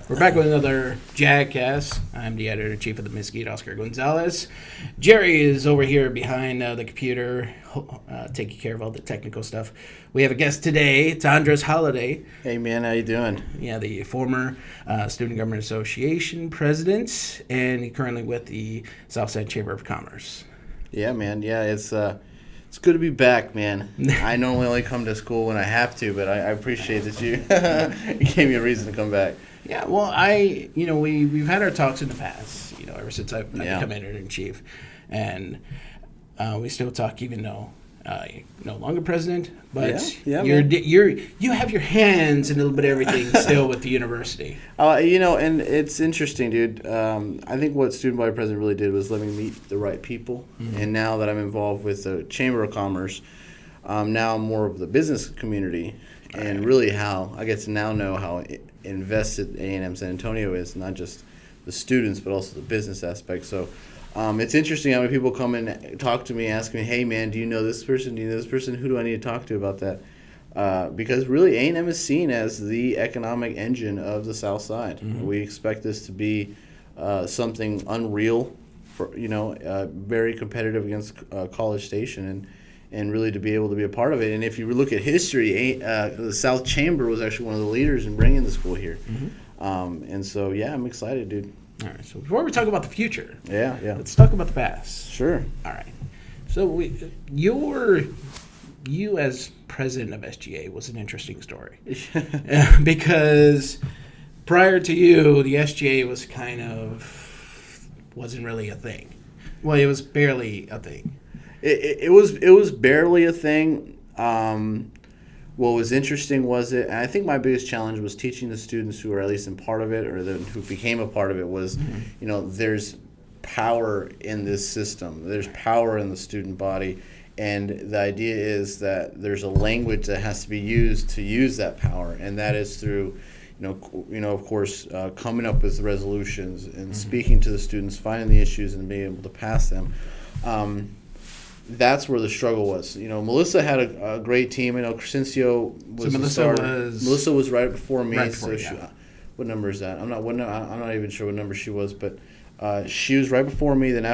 We're back with another JagCast. I'm the editor-in-chief of the Mesquite, Oscar Gonzalez. Jerry is over here behind the computer, taking care of all the technical stuff. We have a guest today. It's Andres Holliday. Hey, man. How you doing? Yeah, the former Student Government Association president, and currently with the Southside Chamber of Commerce. Yeah, man. Yeah, it's good to be back, man. I normally only come to school when I have to, but I appreciate that you gave me a reason to come back. Yeah, well, we've had our talks in the past, ever since I've become editor-in-chief, and we still talk even though you're no longer president, but you have your hands in a little bit of everything still with the university. And it's interesting, dude. I think what Student Body President really did was let me meet the right people, and now that I'm involved with the Chamber of Commerce, now I'm more of the business community, and really how I get to now know how invested A&M-San Antonio is, not just the students, but also the business aspect. So it's interesting how many people come and talk to me, ask me, hey, man, do you know this person? Do you know this person? Who do I need to talk to about that? Because really A&M is seen as the economic engine of the South Side. Mm-hmm. We expect this to be something unreal, very competitive against College Station, and really to be able to be a part of it. And if you look at history, the South Chamber was actually one of the leaders in bringing the school here. Mm-hmm. And so, yeah, I'm excited, dude. All right, so before we talk about the future, let's talk about the past. Sure. All right. So you as president of SGA was an interesting story. Because prior to you, the SGA wasn't really a thing. Well, it was barely a thing. It was barely a thing. What was interesting was and I think my biggest challenge was teaching the students who were at least in part of it, or who became a part of it, was, there's power in this system. There's power in the student body, and the idea is that there's a language that has to be used to use that power, and that is through, of course, coming up with resolutions and speaking to the students, finding the issues, and being able to pass them. That's where the struggle was. Melissa had a great team. Crescencio was the starter. Melissa was right before me. What number is that? I'm not even sure what number she was, but she was right before me. Then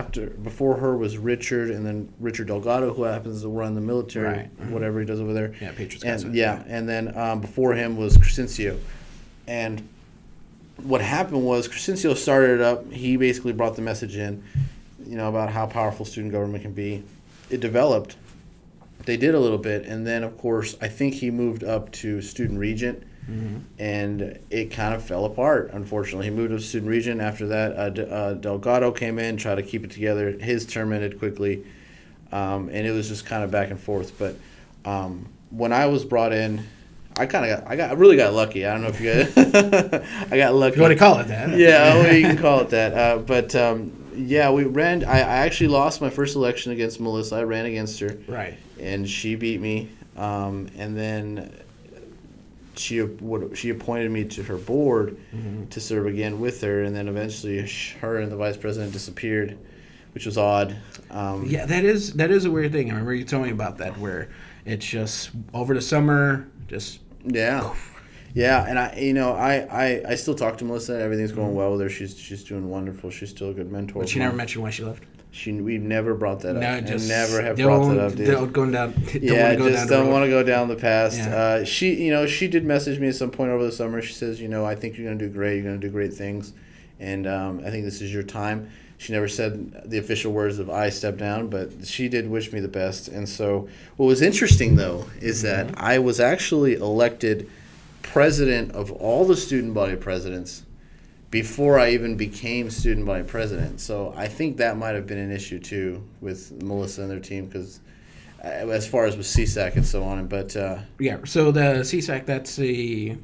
before her was Richard, and then Richard Delgado, who happens to run the military, whatever he does over there. Yeah, Patriots. And then before him was Crescencio. And what happened was Crescencio started it up. He basically brought the message in, about how powerful student government can be. It developed. They did a little bit, and then, of course, I think he moved up to student regent, and it kind of fell apart, unfortunately. He moved up to student regent. After that, Delgado came in, tried to keep it together. His term ended quickly, and it was just kind of back and forth. But when I was brought in, I really got lucky. I don't know if you guys I got lucky. If you want to call it that. Yeah, you can call it that. We ran. I actually lost my first election against Melissa. I ran against her. Right. And she beat me. And then she appointed me to her board to serve again with her. And then eventually her and the vice president disappeared, which was odd. That is a weird thing. I remember you telling me about that, where it's just over the summer, just Yeah, and I still talk to Melissa. Everything's going well with her. She's doing wonderful. She's still a good mentor. But she never mentioned why she left. We've never brought that up. No, just never have brought that up, dude. Don't want to go down the past. Yeah. She did message me at some point over the summer. She says, I think you're going to do great. You're going to do great things, and I think this is your time. She never said the official words of I step down, but she did wish me the best. And so what was interesting, though, is that I was actually elected president of all the student body presidents before I even became student body president. So I think that might have been an issue too with Melissa and their team, because as far as with CSAC and so on. But so the CSAC, that's the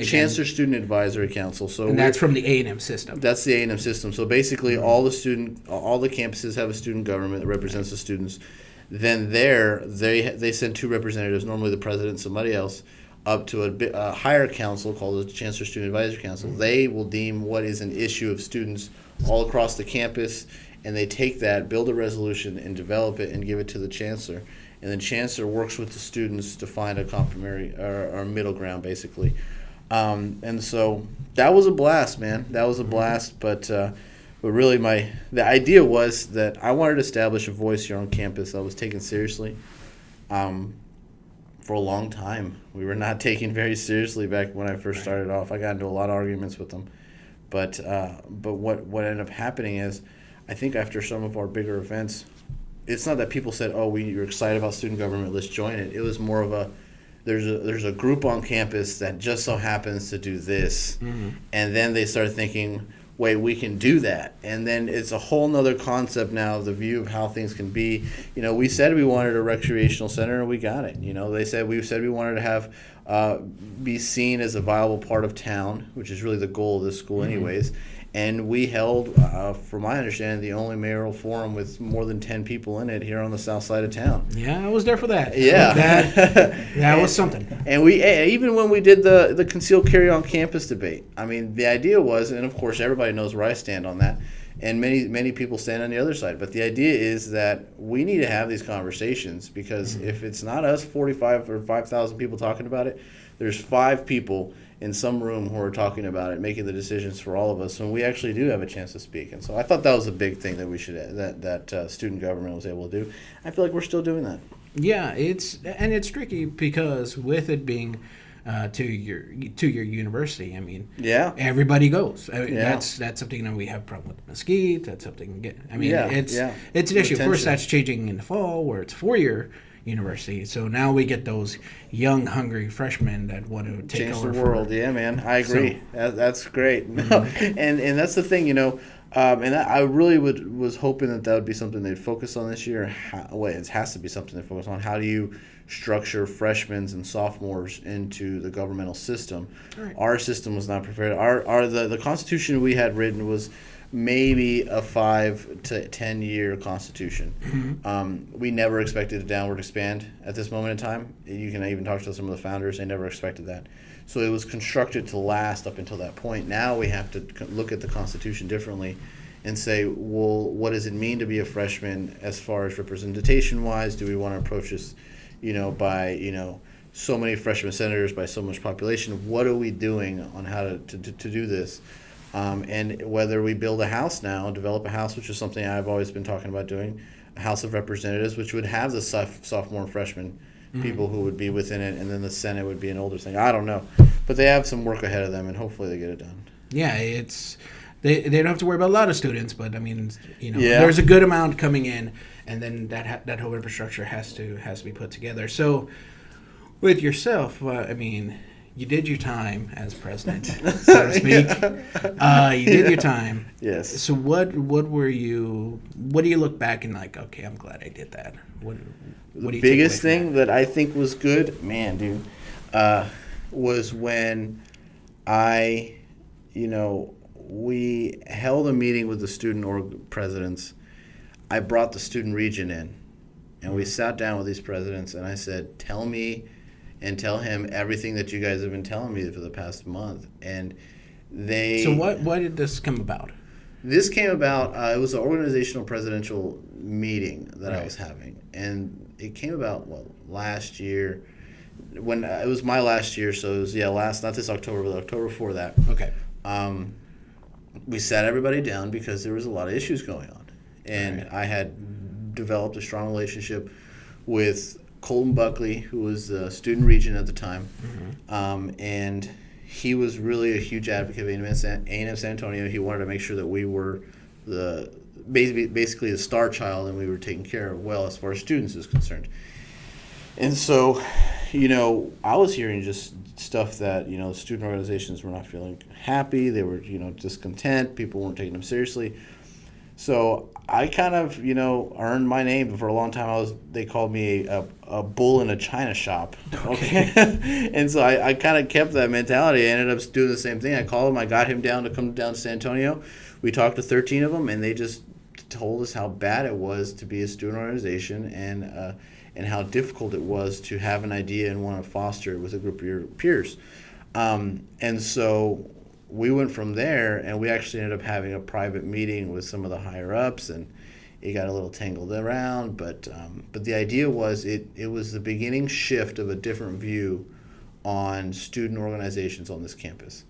Chancellor Student Advisory Council. So that's from the A&M system. That's the A&M system. So basically, all the campuses have a student government that represents the students. Then they send two representatives, normally the president and somebody else, up to a higher council called the Chancellor Student Advisory Council. They will deem what is an issue of students all across the campus, and they take that, build a resolution, and develop it and give it to the chancellor. And then chancellor works with the students to find a compromise or middle ground, basically. And so that was a blast, man. That was a blast. But really, the idea was that I wanted to establish a voice here on campus that was taken seriously. For a long time, we were not taken very seriously back when I first started off. I got into a lot of arguments with them. But what ended up happening is, I think after some of our bigger events, it's not that people said, "Oh, you're excited about student government, let's join it." It was more of there's a group on campus that just so happens to do this, and then they started thinking, "Wait, we can do that," and then it's a whole nother concept now, the view of how things can be. We said we wanted a recreational center, and we got it. We said we wanted to have be seen as a viable part of town, which is really the goal of this school, anyways. And we held, from my understanding, the only mayoral forum with more than 10 people in it here on the south side of town. Yeah, I was there for that. Yeah. That was something. And even when we did the concealed carry on campus debate, I mean, the idea was, and of course everybody knows where I stand on that, and many people stand on the other side, but the idea is that we need to have these conversations, because if it's not us 45 or 5,000 people talking about it, there's 5 people in some room who are talking about it, making the decisions for all of us, and we actually do have a chance to speak. And so I thought that was a big thing that we should that student government was able to do. I feel like we're still doing that. Yeah, it's tricky because with it being to your university, I mean, everybody goes. That's something that we have a problem with Mesquite. That's something. It's an issue. Of course, that's changing in the fall where it's 4-year university. So now we get those young, hungry freshmen that want to take over the world. Yeah, man, I agree. That's great. and that's the thing, and I really was hoping that would be something they'd focus on this year. It has to be something they focus on. How do you structure freshmen and sophomores into the governmental system? Right. Our system was not prepared. The Constitution we had written was maybe a 5 to 10 year Constitution. We never expected to downward expand at this moment in time. You can even talk to some of the founders; they never expected that. So it was constructed to last up until that point. Now we have to look at the Constitution differently and say, well, what does it mean to be a freshman as far as representation wise? Do we want to approach this, by so many freshman senators, by so much population? What are we doing on how to do this? And whether we build a house now, develop a house, which is something I've always been talking about doing, a House of Representatives, which would have the sophomore and freshman people who would be within it, and then the Senate would be an older thing. I don't know. But they have some work ahead of them, and hopefully they get it done. Yeah, they don't have to worry about a lot of students, but, I mean, there's a good amount coming in, and then that whole infrastructure has to be put together. So with yourself, you did your time as president, so to speak. You did your time. Yes. So what do you look back and like, okay, I'm glad I did that? What do you biggest thing that I think was good, man, dude, was when we held a meeting with the student org presidents. I brought the student region in, and we sat down with these presidents, and I said, tell me and tell him everything that you guys have been telling me for the past month. And they... So why did this come about? This came about, it was an organizational presidential meeting that I was having. And it came about, last year, when it was my last year, so it was, not this October, but October before that. Okay. We sat everybody down because there was a lot of issues going on. And I had developed a strong relationship with Colton Buckley, who was the student regent at the time, and he was really a huge advocate of A&M-San Antonio. He wanted to make sure that we were basically the star child, and we were taken care of well as far as students is concerned. And so, I was hearing just stuff that, student organizations were not feeling happy. They were, discontent. People weren't taking them seriously. So I kind of, earned my name. For a long time, they called me a bull in a china shop. Okay. And so I kind of kept that mentality. I ended up doing the same thing. I called him. I got him down to come down to San Antonio. We talked to 13 of them, and they just told us how bad it was to be a student organization and how difficult it was to have an idea and want to foster it with a group of your peers. And so we went from there, and we actually ended up having a private meeting with some of the higher ups, and it got a little tangled around. But the idea was it was the beginning shift of a different view on student organizations on this campus.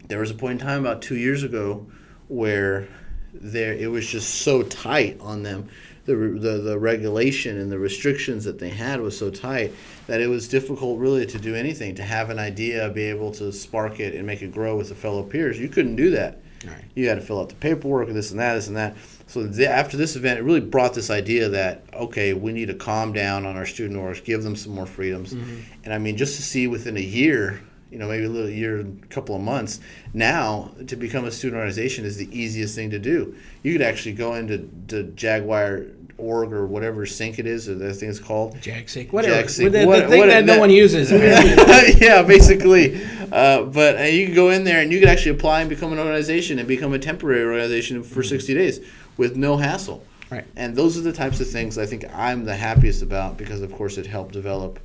There was a point in time about 2 years ago where it was just so tight on them. The regulation and the restrictions that they had was so tight that it was difficult really to do anything, to have an idea, be able to spark it and make it grow with the fellow peers. You couldn't do that. Right. You had to fill out the paperwork, this and that. So after this event, it really brought this idea that, okay, we need to calm down on our student orgs, give them some more freedoms. And I mean, just to see within a year, maybe a little year, a couple of months, now to become a student organization is the easiest thing to do. You could actually go into Jaguar org or whatever sync it is, or that thing is called. JagSync, whatever. JagSync. The thing that no one uses. Yeah, basically. But you can go in there and you can actually apply and become an organization and become a temporary organization for 60 days with no hassle. Right. And those are the types of things I think I'm the happiest about because, of course, it helped develop,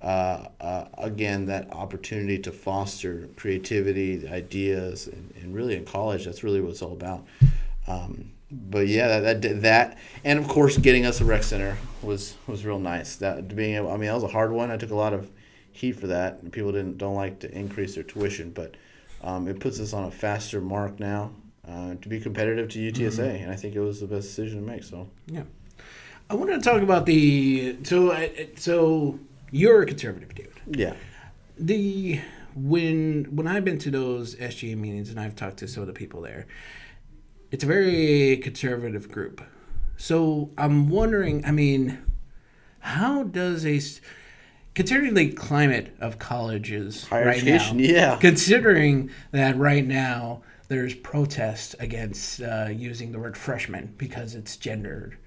again, that opportunity to foster creativity, ideas, and really in college, that's really what it's all about. But yeah, that and of course getting us a rec center was real nice. That was a hard one. I took a lot of heat for that, and people don't like to increase their tuition, but it puts us on a faster mark now to be competitive to UTSA, and I think it was the best decision to make. So yeah, I wanted to talk about so you're a conservative dude. Yeah. When I've been to those SGA meetings and I've talked to some of the people there, it's a very conservative group. So I'm wondering, I mean, how does considering the climate of colleges higher right education, now, yeah. considering that right now there's protests against using the word freshman because it's gendered.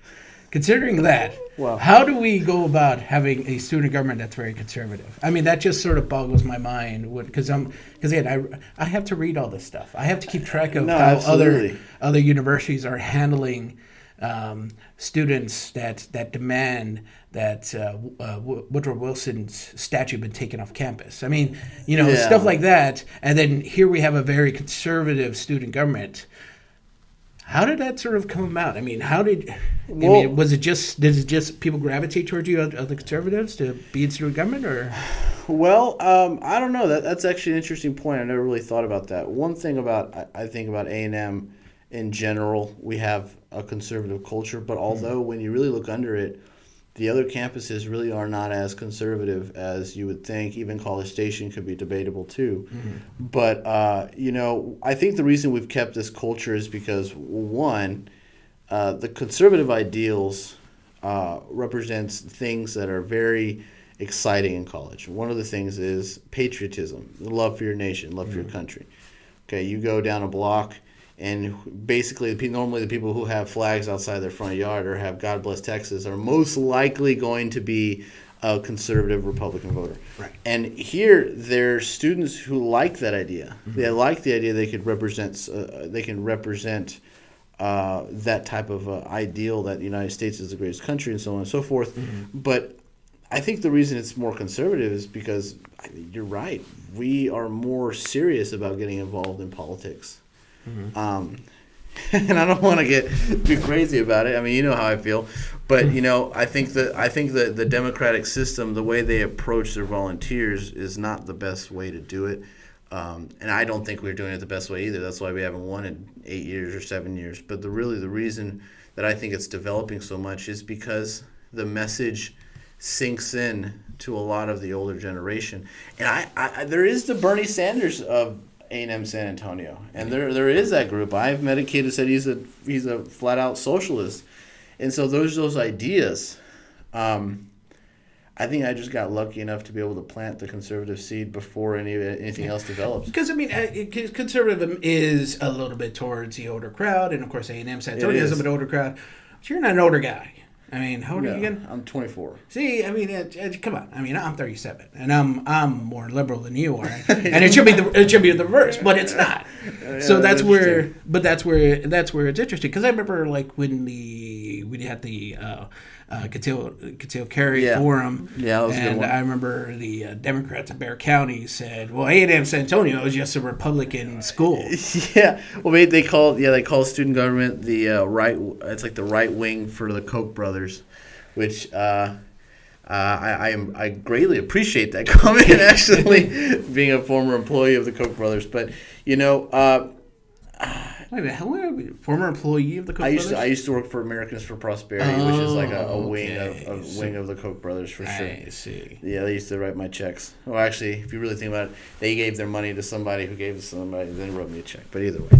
Considering that, Wow. How do we go about having a student government that's very conservative? I mean, that just sort of boggles my mind because again, I have to read all this stuff. I have to keep track of how absolutely. other universities are handling students that demand that Woodrow Wilson's statue been taken off campus. I mean, stuff like that. And then here we have a very conservative student government. How did that sort of come about? I mean, did it just people gravitate towards you, other conservatives, to be in student government, or? Well, I don't know. That's actually an interesting point. I never really thought about that. One thing I think about A&M in general, we have a conservative culture, but although when you really look under it, the other campuses really are not as conservative as you would think. Even College Station could be debatable too. But, I think the reason we've kept this culture is because, one, the conservative ideals represents things that are very exciting in college. One of the things is patriotism, love for your nation, love for your country. Okay, you go down a block, and basically, normally the people who have flags outside their front yard or have God Bless Texas are most likely going to be a conservative Republican voter. Right. And here, there are students who like that idea. They like the idea they can represent that type of ideal that the United States is the greatest country and so on and so forth. But I think the reason it's more conservative is because you're right. We are more serious about getting involved in politics. And I don't want to get too crazy about it. I mean, you know how I feel. But, I think that the democratic system, the way they approach their volunteers is not the best way to do it. And I don't think we're doing it the best way either. That's why we haven't won in 8 years or 7 years. But the reason that I think it's developing so much is because the message sinks in to a lot of the older generation. And I there is the Bernie Sanders of A&M-San Antonio, and there is that group. I've met a kid who said he's a flat out socialist, and so those ideas. I think I just got lucky enough to be able to plant the conservative seed before anything else develops. Because conservatism is a little bit towards the older crowd, and of course A&M-San Antonio is a bit older crowd. But you're not an older guy. I mean, how old are you again? I'm 24. See, I mean, come on. I mean, I'm 37, and I'm more liberal than you are, and it should be the reverse, but it's not. So that's where it's interesting. Because I remember like when we had the Catil Carey Forum, that was a good one. I remember the Democrats of Bexar County said, "Well, A&M-San Antonio is just a Republican school." Yeah, well, they call student government the right. It's like the right wing for the Koch brothers, which I I greatly appreciate that comment, actually, being a former employee of the Koch brothers. But, you know, wait a minute, how are we? Former employee of the Koch brothers? I used to work for Americans for Prosperity, which is like a wing of the Koch brothers for sure. I see. Yeah, they used to write my checks. Well, actually, if you really think about it, they gave their money to somebody who gave it to somebody, then wrote me a check. But either way,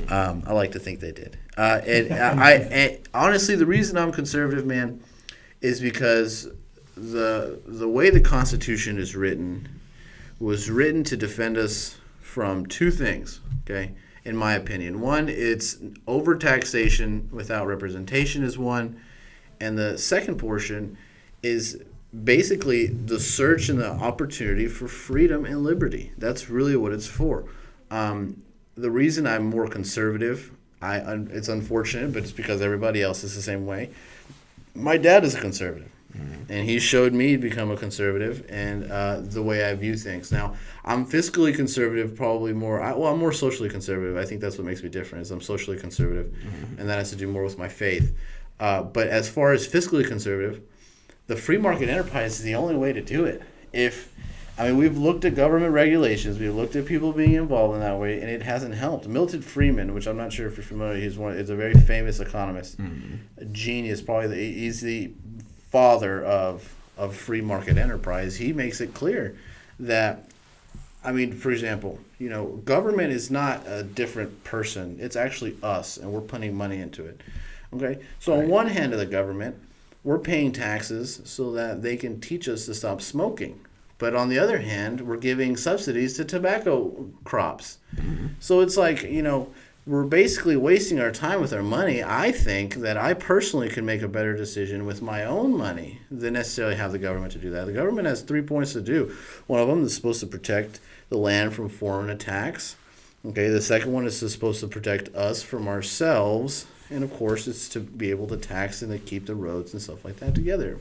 I like to think they did. And honestly, the reason I'm conservative, man, is because the way the Constitution is written was written to defend us from two things, okay? In my opinion. One, it's overtaxation without representation is one. And the second portion is basically the search and the opportunity for freedom and liberty. That's really what it's for. The reason I'm more conservative, it's unfortunate, but it's because everybody else is the same way. My dad is a conservative. And he showed me to become a conservative and the way I view things. Now, I'm fiscally conservative, probably more. I'm more socially conservative. I think that's what makes me different. Is I'm socially conservative, and that has to do more with my faith. But as far as fiscally conservative, the free market enterprise is the only way to do it. We've looked at government regulations, we've looked at people being involved in that way, and it hasn't helped. Milton Friedman, which I'm not sure if you're familiar, he's a very famous economist, a genius. He's the father of free market enterprise. He makes it clear that, for example, government is not a different person. It's actually us, and we're putting money into it. Okay? So on one hand of the government, we're paying taxes so that they can teach us to stop smoking. But on the other hand, we're giving subsidies to tobacco crops. So it's like, we're basically wasting our time with our money. I think that I personally can make a better decision with my own money than necessarily have the government to do that. The government has 3 points to do. One of them is supposed to protect the land from foreign attacks. Okay, the second one is supposed to protect us from ourselves. And of course, it's to be able to tax and to keep the roads and stuff like that together.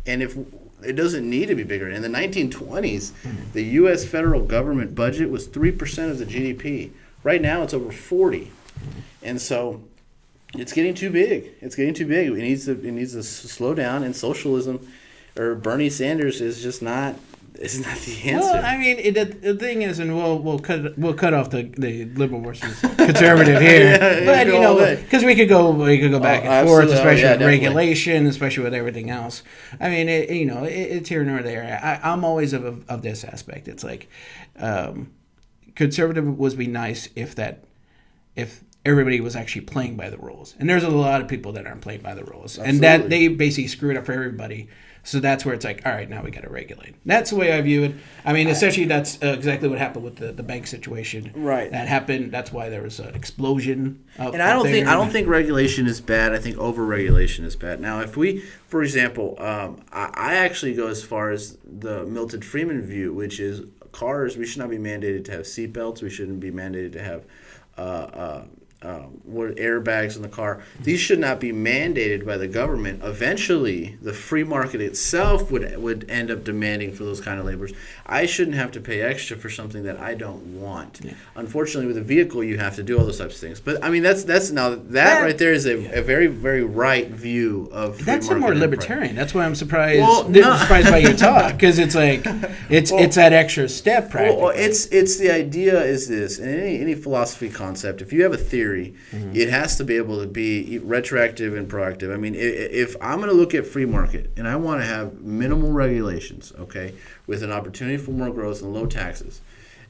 And if it doesn't need to be bigger. In the 1920s, the U.S. federal government budget was 3% of the GDP. Right now, it's over 40, and so it's getting too big. It needs to slow down. And socialism, or Bernie Sanders, is just not. It's not the answer. Well, the thing is, and we'll cut off the liberal versus conservative here, but because we could go back and forth, especially with regulation, especially with everything else. It's here nor there. I'm always of this aspect. It's like. Conservative would be nice if everybody was actually playing by the rules, and there's a lot of people that aren't playing by the rules. Absolutely. And that they basically screw it up for everybody. So that's where it's like, all right, now we got to regulate. That's the way I view it. Essentially, that's exactly what happened with the bank situation. Right. That happened. That's why there was an explosion. And I don't think regulation is bad. I think over-regulation is bad. Now, if we, for example, I actually go as far as the Milton Friedman view, which is cars, we should not be mandated to have seatbelts. We shouldn't be mandated to have airbags in the car. These should not be mandated by the government. Eventually, the free market itself would end up demanding for those kind of labors. I shouldn't have to pay extra for something that I don't want. Yeah. Unfortunately, with a vehicle, you have to do all those types of things. But that's now that right there is a very, very right view of free that's market more enterprise. Libertarian. That's why I'm surprised. Surprised by your talk, because it's like it's that extra step. Practically. Well, it's the idea is this, and any philosophy concept. If you have a theory, it has to be able to be retroactive and proactive. If I'm going to look at free market and I want to have minimal regulations, okay, with an opportunity for more growth and low taxes,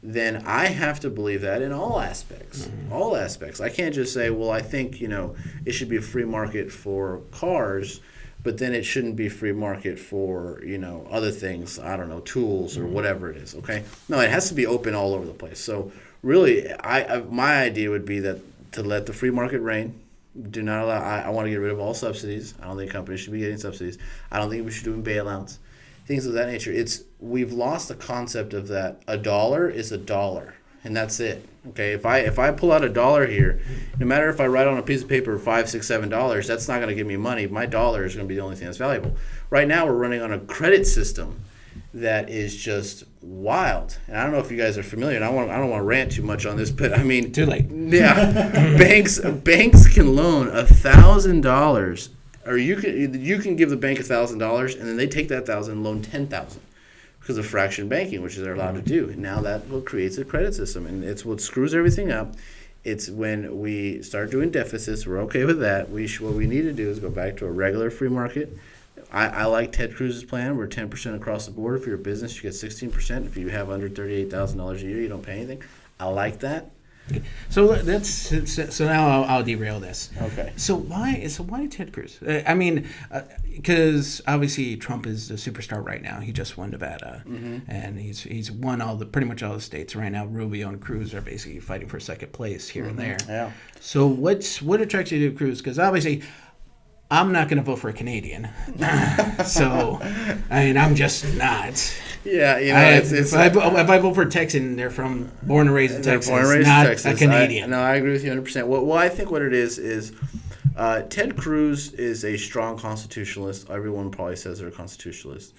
then I have to believe that in all aspects. All aspects. I can't just say, well, I think, it should be a free market for cars, but then it shouldn't be free market for, other things, I don't know, tools or whatever it is, okay? No, it has to be open all over the place. So really, my idea would be that to let the free market reign. Do not allow. I want to get rid of all subsidies. I don't think companies should be getting subsidies. I don't think we should do bailouts, things of that nature. We've lost the concept of that. A dollar is a dollar, and that's it. Okay, if I pull out $1 here, no matter if I write on a piece of paper $5, $6, $7, that's not going to give me money. My dollar is going to be the only thing that's valuable. Right now, we're running on a credit system that is just wild. And I don't know if you guys are familiar, and I don't want to rant too much on this, but too late. Yeah. banks can loan $1,000 or you can give the bank $1,000 and then they take that $1,000 and loan $10,000 because of fraction banking, which they're allowed to do. And now that creates a credit system, and it's what screws everything up. It's when we start doing deficits. We're okay with that. What we need to do is go back to a regular free market. I like Ted Cruz's plan. We're 10% across the board. If you're a business, you get 16%. If you have under $38,000 a year, you don't pay anything. I like that. Okay. So now I'll derail this. Okay. So why Ted Cruz? I mean, because obviously Trump is the superstar right now. He just won Nevada, and he's won pretty much all the states right now. Rubio and Cruz are basically fighting for second place here and there. Yeah. So what attracts you to Cruz? Because obviously, I'm not going to vote for a Canadian. So, I mean, I'm just not. Yeah, if I vote for a Texan, they're born and raised in Texas, not a Canadian. I agree with you 100%. Well, I think what it is Ted Cruz is a strong constitutionalist. Everyone probably says they're a constitutionalist.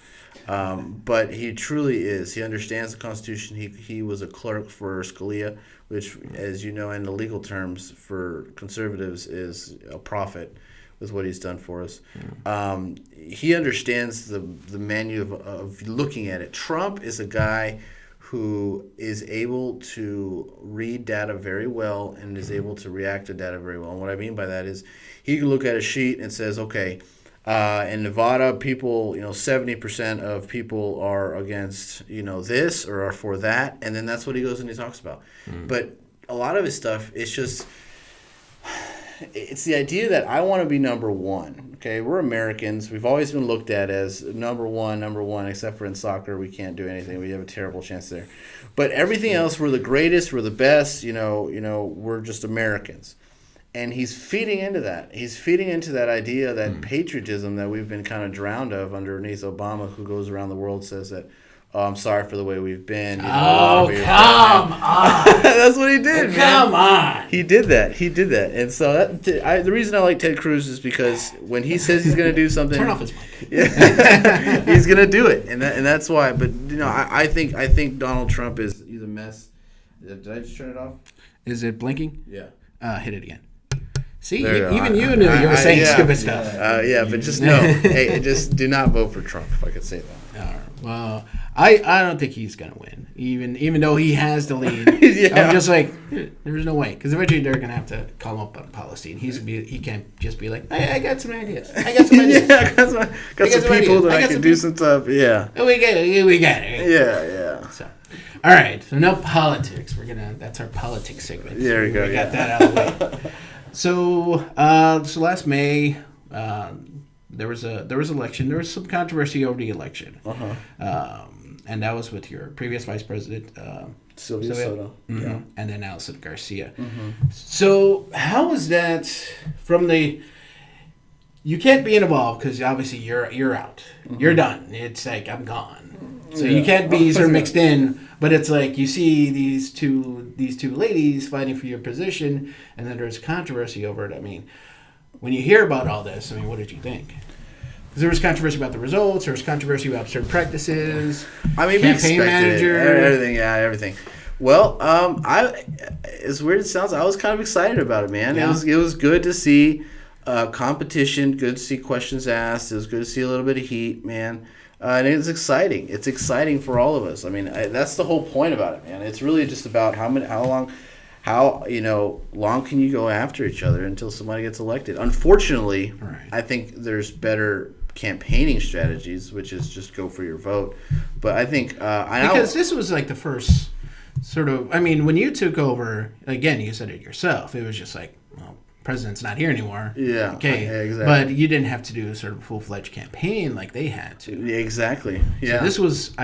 But he truly is. He understands the Constitution. He was a clerk for Scalia, which, as you know, in the legal terms for conservatives is a prophet with what he's done for us. He understands the menu of looking at it. Trump is a guy who is able to read data very well and is able to react to data very well. And what I mean by that is he can look at a sheet and says, okay, in Nevada, people, 70% of people are against, this or are for that. And then that's what he goes and he talks about. But a lot of his stuff, it's the idea that I want to be number one. Okay, we're Americans. We've always been looked at as number one, except for in soccer. We can't do anything. We have a terrible chance there. But everything else, we're the greatest, we're the best, we're just Americans. And he's feeding into that. He's feeding into that idea, that patriotism that we've been kind of drowned of underneath Obama, who goes around the world, says that, oh, I'm sorry for the way we've been. Come on. That's what he did, man. Come on. He did that. And so the reason I like Ted Cruz is because when he says he's going to do something, turn off his mic. He's going to do it, and that's why. But I think Donald Trump is a mess. Did I just turn it off? Is it blinking? Yeah. Hit it again. See, even you knew you were saying stupid stuff. But just know, hey, just do not vote for Trump, if I could say that. All right. Well, I don't think he's gonna win, even though he has the lead. I'm just like, there's no way, because eventually they're gonna have to call him up on policy, and he can't just be like, I got some ideas. I got some people that I can do some stuff. Yeah. We got it. Yeah. So, all right. So now politics. That's our politics segment. There we go. We got that out of the way. So last May, there was election. There was some controversy over the election, and that was with your previous vice president, Sylvia Soto, and then Allison Garcia. So how was that from the? You can't be involved because obviously you're out. You're done. It's like I'm gone. So you can't be sort of mixed in. But it's like you see these two ladies fighting for your position, and then there's controversy over it. I mean, when you hear about all this, what did you think? Because there was controversy about the results. There was controversy about certain practices. Campaign manager, everything. Well, as weird as it sounds, I was kind of excited about it, man. Yeah. It was good to see competition. Good to see questions asked. It was good to see a little bit of heat, man. And it's exciting. It's exciting for all of us. That's the whole point about it, man. It's really just about how long can you go after each other until somebody gets elected. Unfortunately, right. I think there's better campaigning strategies, which is just go for your vote. But I think because this was like the first sort of. When you took over, again, you said it yourself. It was just like, well, president's not here anymore. Yeah. Okay. Yeah, exactly. But you didn't have to do a sort of full-fledged campaign like they had to. Yeah, exactly. Yeah. So this was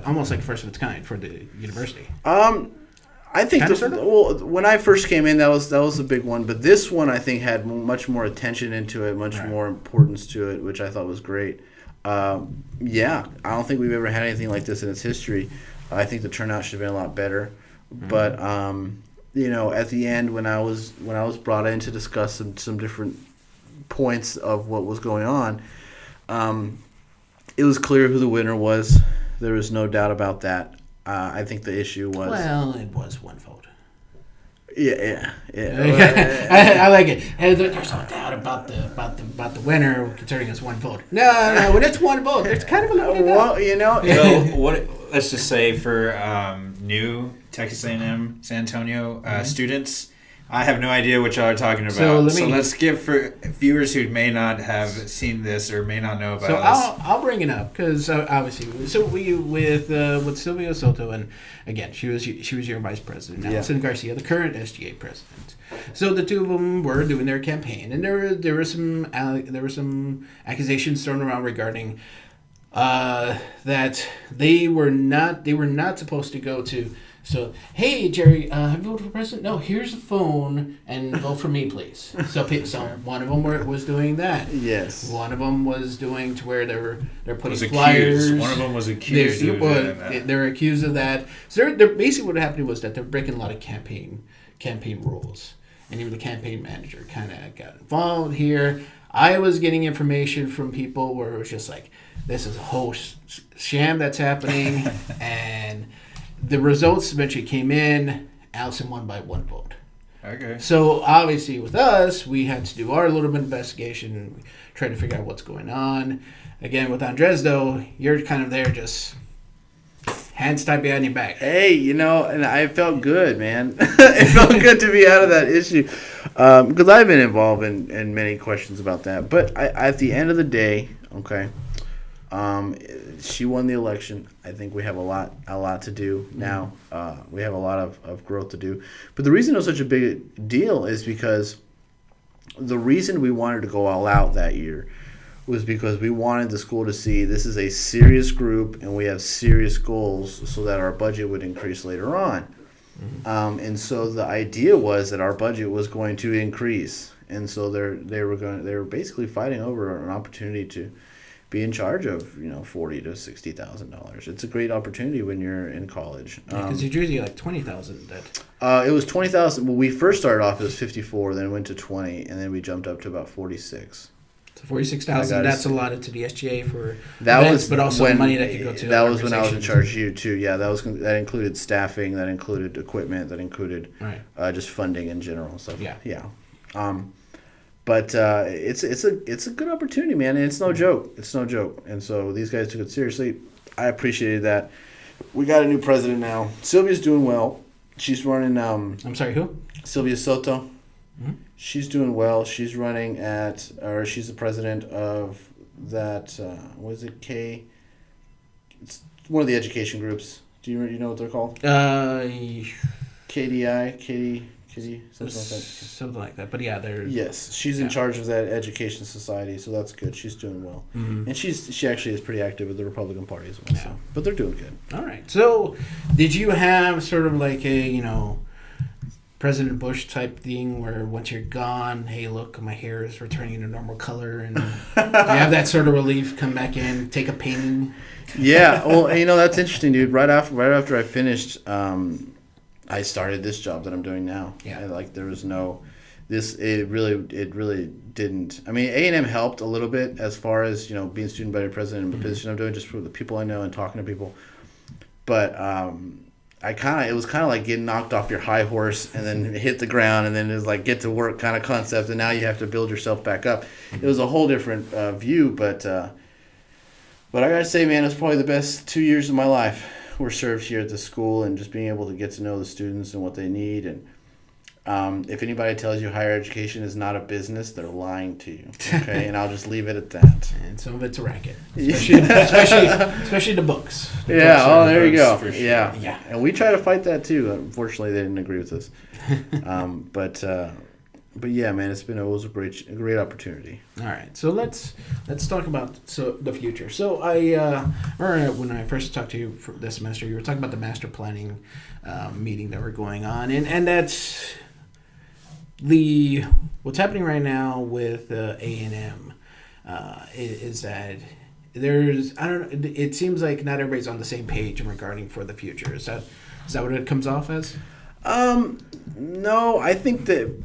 almost like first of its kind for the university. I think when I first came in, that was a big one. But this one, I think, had much more attention into it, much more importance to it, which I thought was great. I don't think we've ever had anything like this in its history. I think the turnout should have been a lot better. Mm-hmm. But at the end, when I was brought in to discuss some different points of what was going on, it was clear who the winner was. There was no doubt about that. I think the issue was... Well, it was one vote. Yeah. I like it. And there's no doubt about the winner concerning us one vote. No, when it's one vote, there's kind of a limited doubt. Well, let's just say for new Texas A&M San Antonio students, I have no idea what y'all are talking about. So let's give for viewers who may not have seen this or may not know about this. I'll bring it up because obviously, so we with Silvio Soto, and again, she was your vice president, Allison Garcia, the current SGA president. So the two of them were doing their campaign, and there were some accusations thrown around regarding that they were not supposed to go to. So, hey, Jerry, have you voted for president? No, here's the phone, and vote for me, please. So one of them was doing that. Yes. One of them was doing to where they're putting flyers. One of them was accused of that. They were accused of that. So they're basically what happened was that they're breaking a lot of campaign rules. And even the campaign manager kind of got involved here. I was getting information from people where it was just like, this is a whole sham that's happening, and the results eventually came in. Allison won by 1 vote. Okay. So obviously with us, we had to do our little bit of investigation, try to figure out what's going on. Again, with Andres, though, you're kind of there just hands tied behind your back. Hey, and I felt good, man. It felt good to be out of that issue because I've been involved in many questions about that. But at the end of the day, okay, she won the election. I think we have a lot to do now. We have a lot of growth to do. But the reason it was such a big deal is because the reason we wanted to go all out that year was because we wanted the school to see this is a serious group and we have serious goals so that our budget would increase later on. Mm-hmm. And so the idea was that our budget was going to increase. And so they were basically fighting over an opportunity to be in charge of $40,000 to $60,000. It's a great opportunity when you're in college. Because New Jersey like 20,000. It was 20,000. Well, we first started off as 54, then went to 20, and then we jumped up to about 46. So 46,000. That's allotted to the SGA for that events, but also money that could go to. That was when I was in charge of you too. Yeah, that included staffing, that included equipment, that included just funding in general and stuff. Yeah. But it's a good opportunity, man, and it's no joke. And so these guys took it seriously. I appreciated that. We got a new president now. Sylvia's doing well. She's running. I'm sorry, who? Sylvia Soto. Mm-hmm. She's doing well. She's running she's the president of that. What is it? It's one of the education groups. Do you know what they're called? KDI, something like that. But yeah, they're. Yes, she's in charge of that education society, so that's good. She's doing well, and she actually is pretty active with the Republican Party as well. Yeah. So, but they're doing good. All right. So, did you have sort of like a President Bush type thing where once you're gone, hey, look, my hair is returning to normal color, and you have that sort of relief, come back in, take a painting? Yeah, well, that's interesting, dude. Right after I finished, I started this job that I'm doing now. Yeah, and, there was no, it really didn't. I mean, A&M helped a little bit as far as being student body president and the position I'm doing, just for the people I know and talking to people, but it was kind of like getting knocked off your high horse and then hit the ground and then it was like get to work kind of concept, and now you have to build yourself back up. It was a whole different view, but I gotta say, man, it's probably the best 2 years of my life were served here at the school, and just being able to get to know the students and what they need. And if anybody tells you higher education is not a business, they're lying to you. Okay, and I'll just leave it at that. And some of it's a racket, especially the books. There you go. Sure. Yeah. And we try to fight that too. Unfortunately, they didn't agree with us. But yeah, man, it was a great opportunity. All right, so let's talk about the future. So I remember when I first talked to you for this semester, you were talking about the master planning meeting that we're going on, and that's what's happening right now with A&M is that it seems like not everybody's on the same page regarding for the future. Is that what it comes off as? No, I think that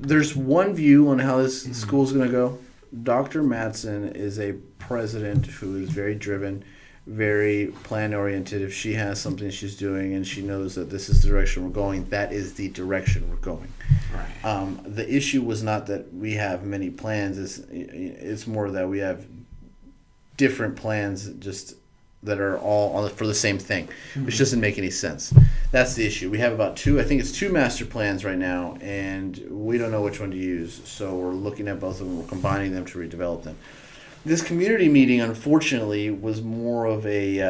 there's one view on how this school's going to go. Dr. Mattson is a president who is very driven, very plan oriented. If she has something she's doing and she knows that this is the direction we're going, that is the direction we're going. Right. The issue was not that we have many plans. It's more that we have different plans just that are all for the same thing, which doesn't make any sense. That's the issue. We have about two master plans right now, and we don't know which one to use. So we're looking at both of them. We're combining them to redevelop them. This community meeting, unfortunately, was more of a,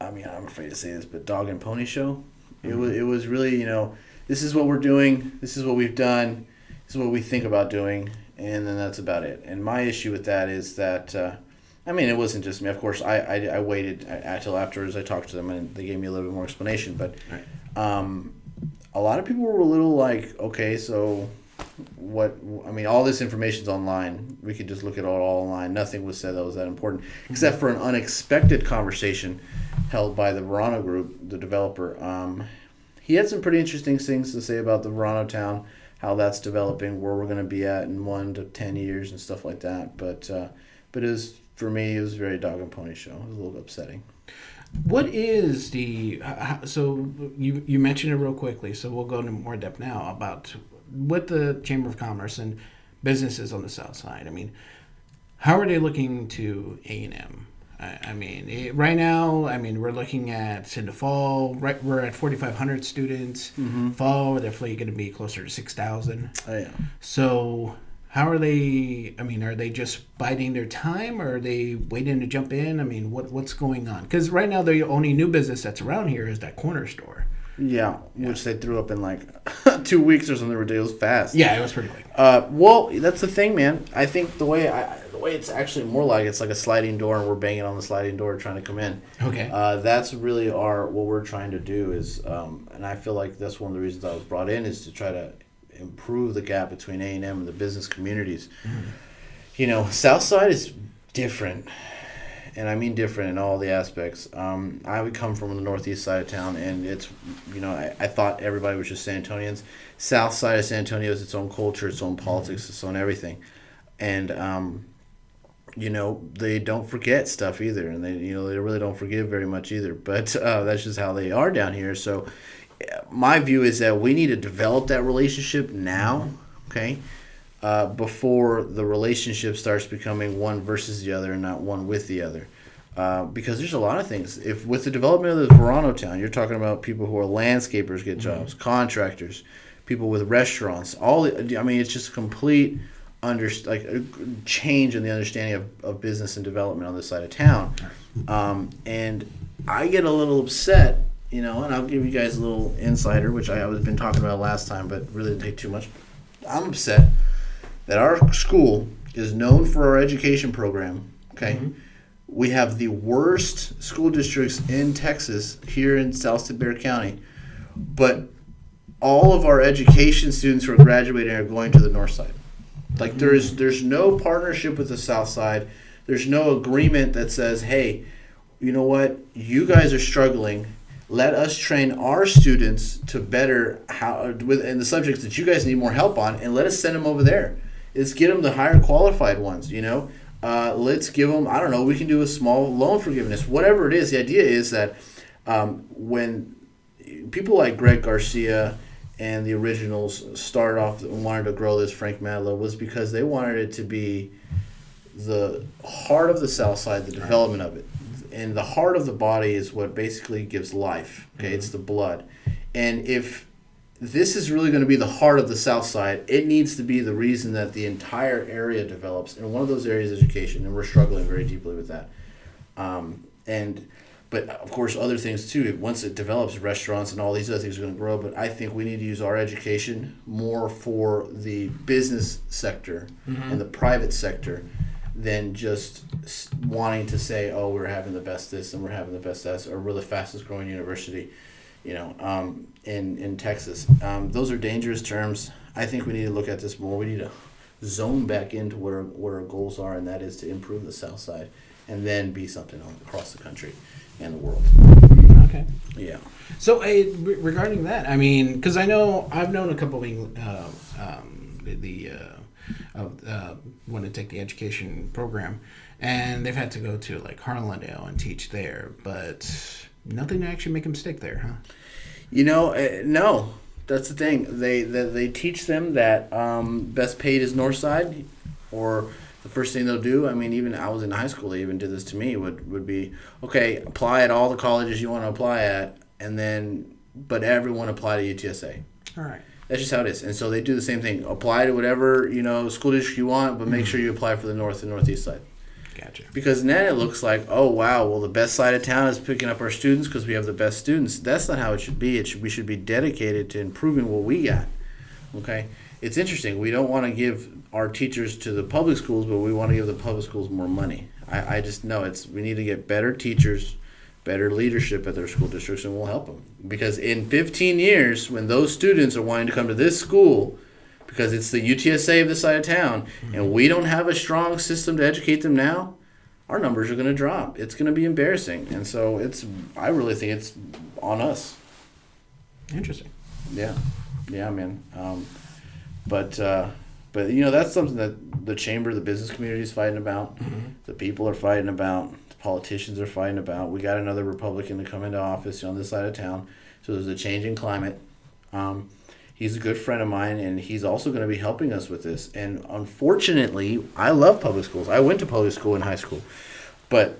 I'm afraid to say this, but dog and pony show. It was really, this is what we're doing, this is what we've done, this is what we think about doing, and then that's about it. And my issue with that is that, it wasn't just me. Of course, I waited until afterwards. I talked to them, and they gave me a little bit more explanation. But a lot of people were a little like, okay, so what? All this information's online. We could just look at it all online. Nothing was said that was that important, except for an unexpected conversation held by the Verano Group, the developer. He had some pretty interesting things to say about the Verano town, how that's developing, where we're going to be at in 1 to 10 years and stuff like that. But it was, for me, it was a very dog and pony show. It was a little upsetting. What is so you mentioned it real quickly, so we'll go into more depth now about what the Chamber of Commerce and businesses on the south side. How are they looking to A&M? Right now, we're looking at in the fall, right, we're at 4,500 students. Fall, they're going to be closer to 6,000. Oh, yeah. So how are they, are they just biding their time, or are they waiting to jump in? What's going on? Because right now, the only new business that's around here is that corner store. Yeah, which they threw up in like 2 weeks or something ridiculous fast. Yeah, it was pretty quick. Well, that's the thing, man. I think the way it's actually more like it's like a sliding door, and we're banging on the sliding door trying to come in. Okay. That's really what we're trying to do is, and I feel like that's one of the reasons I was brought in is to try to improve the gap between A&M and the business communities. South Side is different. And I mean different in all the aspects. I would come from the northeast side of town, and it's, I thought everybody was just San Antonians. South side of San Antonio is its own culture, its own politics, its own everything. And, they don't forget stuff either. And they really don't forgive very much either. But that's just how they are down here. So my view is that we need to develop that relationship now, okay? Before the relationship starts becoming one versus the other and not one with the other. Because there's a lot of things. If with the development of the Verano town, you're talking about people who are landscapers get jobs, contractors, people with restaurants. It's just a complete a change in the understanding of business and development on this side of town. And I get a little upset, and I'll give you guys a little insider, which I was been talking about last time, but really didn't take too much. I'm upset that our school is known for our education program, okay? We have the worst school districts in Texas, here in South Bexar County, but all of our education students who are graduating are going to the north side. Like, there's no partnership with the south side. There's no agreement that says, hey, you know what? You guys are struggling. Let us train our students to better in the subjects that you guys need more help on, and let us send them over there. Let's get them the higher qualified ones, Let's give them, I don't know, we can do a small loan forgiveness. Whatever it is, the idea is that when people like Greg Garcia and the originals started off and wanted to grow this Frank Madlow was because they wanted it to be the heart of the South Side, the development of it. And the heart of the body is what basically gives life. Okay, it's the blood. And if this is really going to be the heart of the South Side, it needs to be the reason that the entire area develops. And one of those areas is education, and we're struggling very deeply with that. But of course, other things too. Once it develops, restaurants and all these other things are going to grow. But I think we need to use our education more for the business sector and the private sector than just wanting to say, oh, we're having the best this and we're having the best that, or we're the fastest growing university, in Texas. Those are dangerous terms. I think we need to look at this more. We need to zone back into what our goals are, and that is to improve the South Side and then be something across the country and the world. Okay. Yeah. So regarding that, because I've known a couple of want to take the education program, and they've had to go to like Holliday and teach there, but nothing to actually make them stick there, huh? No. That's the thing. They teach them that best paid is north side, or the first thing they'll do. I mean, even I was in high school. They even did this to me. Would be okay. Apply at all the colleges you want to apply at, but everyone apply to UTSA. All right. That's just how it is. And so they do the same thing. Apply to whatever school district you want, but make sure you apply for the north and northeast side. Gotcha. Because then it looks like, oh wow, well the best side of town is picking up our students because we have the best students. That's not how it should be. We should be dedicated to improving what we got. Okay, it's interesting. We don't want to give our teachers to the public schools, but we want to give the public schools more money. I just know we need to get better teachers, better leadership at their school districts, and we'll help them. Because in 15 years, when those students are wanting to come to this school, because it's the UTSA of this side of town, and we don't have a strong system to educate them now, our numbers are going to drop. It's going to be embarrassing. And so I really think it's on us. Interesting. Yeah, man. But that's something that the chamber, the business community is fighting about. The people are fighting about. The politicians are fighting about. We got another Republican to come into office on this side of town. So there's a change in climate. He's a good friend of mine, and he's also going to be helping us with this. And unfortunately, I love public schools. I went to public school in high school. But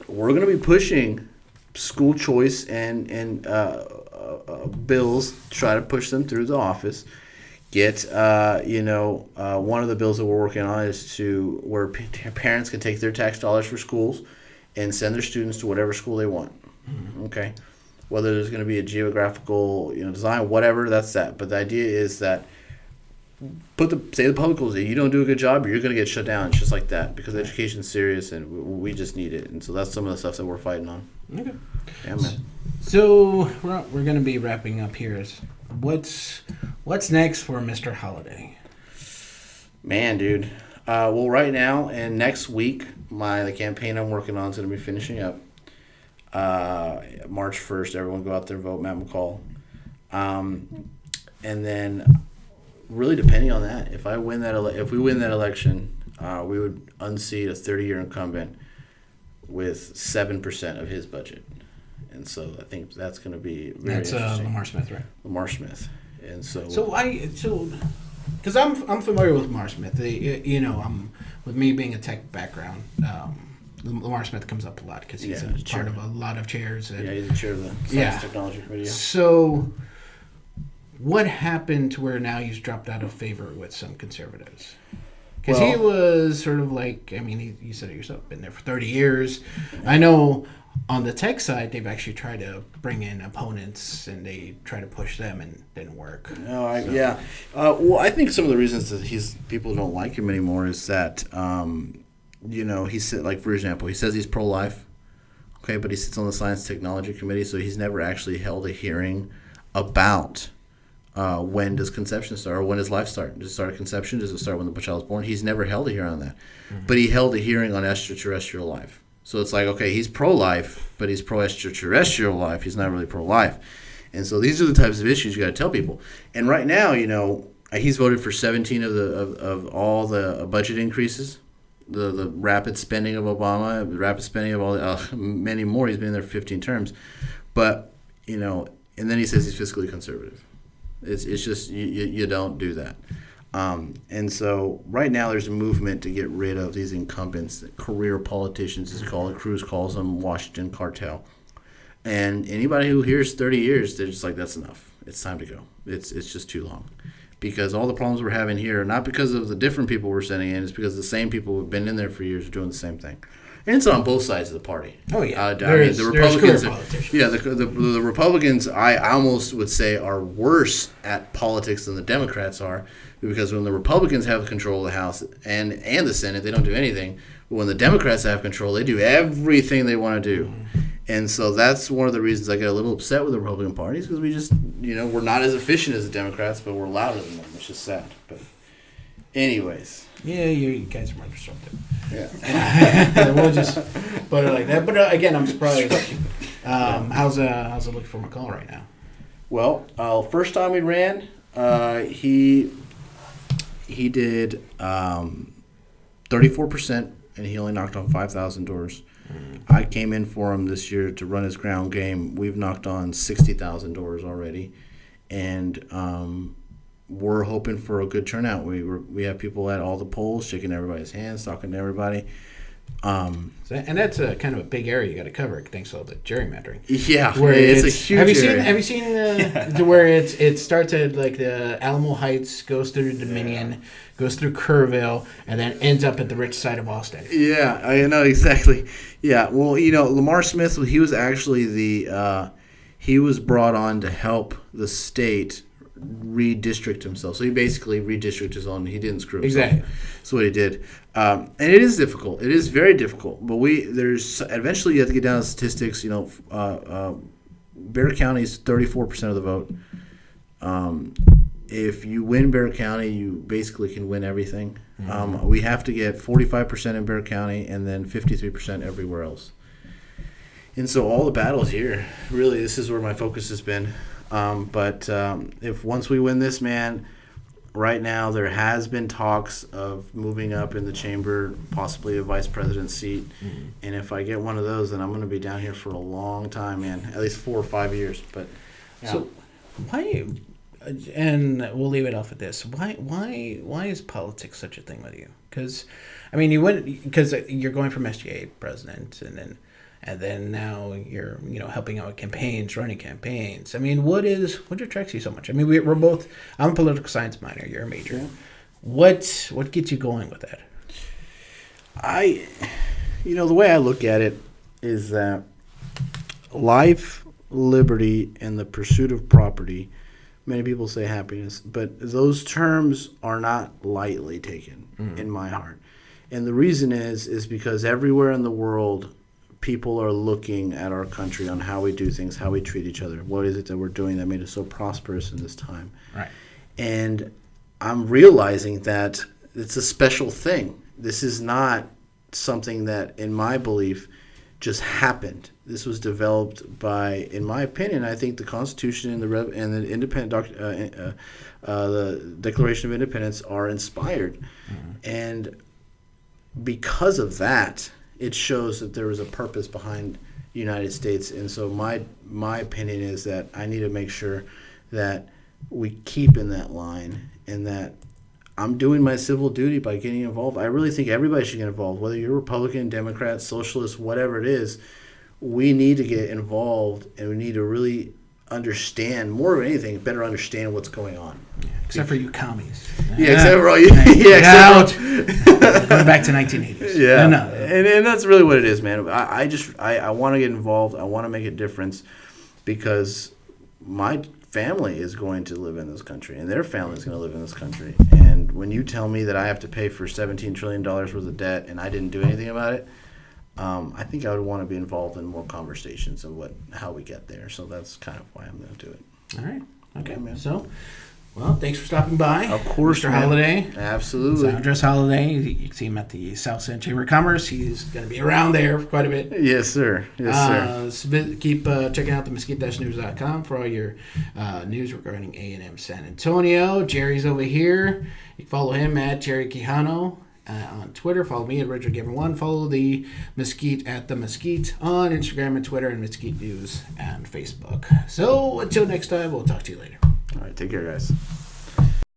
we're going to be pushing school choice and bills to try to push them through the office. One of the bills that we're working on is where parents can take their tax dollars for schools and send their students to whatever school they want. Okay? Whether there's going to be a geographical, design, whatever, that's that. But the idea is that say the public schools, you don't do a good job, you're going to get shut down. It's just like that because education's serious and we just need it. And so that's some of the stuff that we're fighting on. Okay. Yeah, man. So we're going to be wrapping up here. What's next for Mr. Holliday? Man, dude. Well, right now and next week, the campaign I'm working on is going to be finishing up. March 1st, everyone go out there and vote Matt McCall. And then, really depending on that, if we win that election, we would unseat a 30-year incumbent with 7% of his budget. And so I think that's going to be very interesting. That's Lamar Smith, right? Lamar Smith. And so because I'm familiar with Lamar Smith. With me being a tech background, Lamar Smith comes up a lot because he's part of a lot of chairs. And, he's the chair of the Science Technology Committee. So, what happened to where now he's dropped out of favor with some conservatives? Because he was sort of like, you said it yourself, been there for 30 years. I know on the tech side, they've actually tried to bring in opponents and they try to push them and it didn't work. Well, I think some of the reasons that people don't like him anymore is that, he said, like, for example, he says he's pro-life, okay, but he sits on the Science Technology Committee, so he's never actually held a hearing about when does conception start or when does life start. Does it start at conception? Does it start when the child is born? He's never held a hearing on that. But he held a hearing on extraterrestrial life. So it's like, okay, he's pro-life, but he's pro-extraterrestrial life. He's not really pro-life. And so these are the types of issues you got to tell people. And right now, he's voted for 17 of all the budget increases. The rapid spending of Obama, the rapid spending of all many more. He's been there 15 terms, but and then he says he's fiscally conservative. It's just you don't do that. And so right now there's a movement to get rid of these incumbents, career politicians, as Cruz calls them, Washington cartel. And anybody who hears 30 years, they're just like, that's enough. It's time to go. It's just too long. Because all the problems we're having here are not because of the different people we're sending in, it's because the same people who've been in there for years are doing the same thing. And it's on both sides of the party. Oh, yeah. The Republicans, the Republicans, I almost would say, are worse at politics than the Democrats are, because when the Republicans have control of the House and the Senate, they don't do anything. But when the Democrats have control, they do everything they want to do. Mm-hmm. And so that's one of the reasons I get a little upset with the Republican Party, because we just, we're not as efficient as the Democrats, but we're louder than them. It's just sad. But anyways. Yeah, you guys are more disruptive. Yeah. We'll just put it like that. But again, I'm surprised. How's it looking for McCall right now? Well, first time he ran, he did 34% and he only knocked on 5,000 doors. I came in for him this year to run his ground game. We've knocked on 60,000 doors already, and we're hoping for a good turnout. We have people at all the polls, shaking everybody's hands, talking to everybody. And that's a kind of a big area you got to cover thanks to all the gerrymandering. Yeah, where it's a huge area. Have you seen to where it starts at like the Alamo Heights, goes through Dominion, goes through Kerrville, and then ends up at the rich side of Austin? Yeah, I know exactly. Yeah, well, Lamar Smith, he was actually he was brought on to help the state redistrict himself. So he basically redistricted his own. He didn't screw himself. Exactly. That's what he did. And it is difficult. It is very difficult. But eventually you have to get down to statistics. Bexar County is 34% of the vote. If you win Bexar County, you basically can win everything. Mm-hmm. We have to get 45% in Bexar County and then 53% everywhere else. And so all the battles here, really, this is where my focus has been. But if once we win this, man, right now there has been talks of moving up in the chamber, possibly a vice president seat. Mm-hmm. And if I get one of those, then I'm going to be down here for a long time, man, at least 4 or 5 years. But yeah. So why? And we'll leave it off at this. Why is politics such a thing with you? Because you went because you're going from SGA president, and then now you're helping out with campaigns, running campaigns. What attracts you so much? We're both. I'm a political science minor. You're a major. Yeah. What gets you going with that? The way I look at it is that life, liberty, and the pursuit of property. Many people say happiness, but those terms are not lightly taken in my heart. And the reason is because everywhere in the world, people are looking at our country on how we do things, how we treat each other. What is it that we're doing that made us so prosperous in this time? Right. And I'm realizing that it's a special thing. This is not something that, in my belief, just happened. This was developed by, in my opinion, I think the Constitution and the Declaration of Independence are inspired. Mm-hmm. And because of that, it shows that there was a purpose behind the United States. And so my opinion is that I need to make sure that we keep in that line and that I'm doing my civil duty by getting involved. I really think everybody should get involved, whether you're Republican, Democrat, Socialist, whatever it is. We need to get involved, and we need to really understand, more of anything, better understand what's going on. Yeah, except for you commies. Except for all you. Going back to 1980s. Yeah, no. And that's really what it is, man. I want to get involved. I want to make a difference because my family is going to live in this country, and their family is going to live in this country. And when you tell me that I have to pay for $17 trillion worth of debt and I didn't do anything about it, I think I would want to be involved in more conversations of how we get there. So that's kind of why I'm going to do it. All right. Okay. Yeah, so, thanks for stopping by. Of course, Mr. Holliday. Absolutely. Andres Holliday. You can see him at the South San Chamber of Commerce. He's going to be around there for quite a bit. Yes, sir. Keep checking out the mesquite-news.com for all your news regarding A&M-San Antonio. Jerry's over here. You can follow him at Jerry Quijano. On Twitter, follow me at RichardGamer1. Follow the Mesquite at the Mesquite on Instagram and Twitter, and Mesquite News and Facebook. So until next time, we'll talk to you later. All right, take care, guys.